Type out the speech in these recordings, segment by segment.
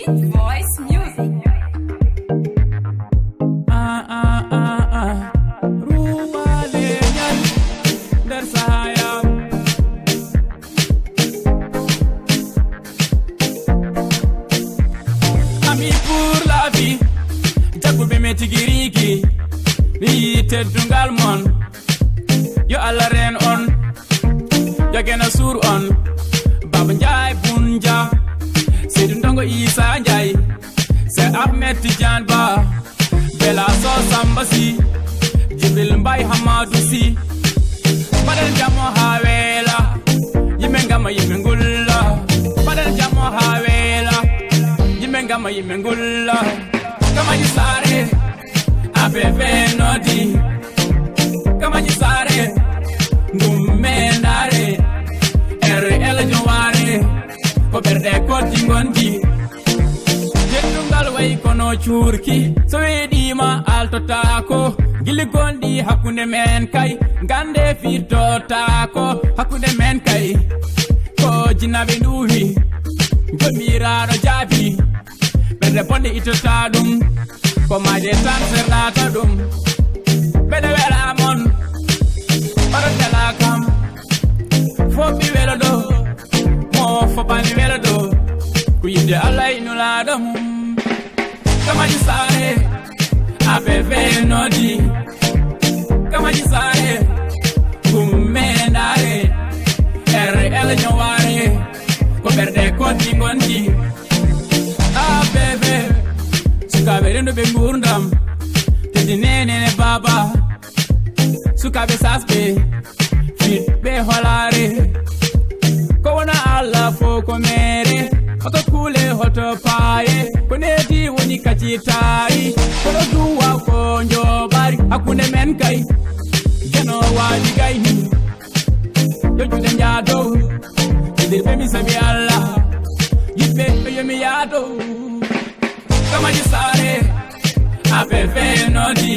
Voice Music. Ruma leñal der sahaya. Ami pour la vie, jagu be metigiriki. Ni teddungal mon, yo alla ren on, yo gena sur on. Baba Njai Bunja, Seydou Ndongo Isa Njai, c'est Ahmed Tidiane Ba, Bella So Samba Si, Jibril Mbaye Hamadou Si, Badal Jamo Hawela, Yimengama Yimengula, Badal Jamo Hawela, Yimengama Yimengula, Kama Yisare, Abebe Nodi, Kama Yisare, Ngumenare, RL Joware, ko berde ko tingondi jeddungal way kono churki so wedima altotako gili gondi hakunde men kay gande firtotako hakunde men kay ko jinabe nduhi gomirado jabi berde bonde itota dum ko maje tan sernata dum bede wela mon paradela kam fo bi wela do fo bani wela do ku yinde Allah inula dum kama jisare abeve nodi kama jisare kumenare RL nyaware ko berde ko tingondi abeve sukabe rendo be ngurdam tedinene ne baba sukabe sasbe fit be holare ko wona Allah fo ko mere hoto kule hoto paye ko neti woni kacitari ko duwa ko njobari hakune men kay geno wadi gayni yo jude njado idir be mi sabi Allah yibe yo mi yado kama jisare abeve nodi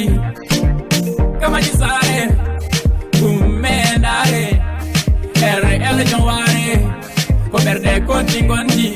kama jisare kumendare RL Joware ko berde ko tingondi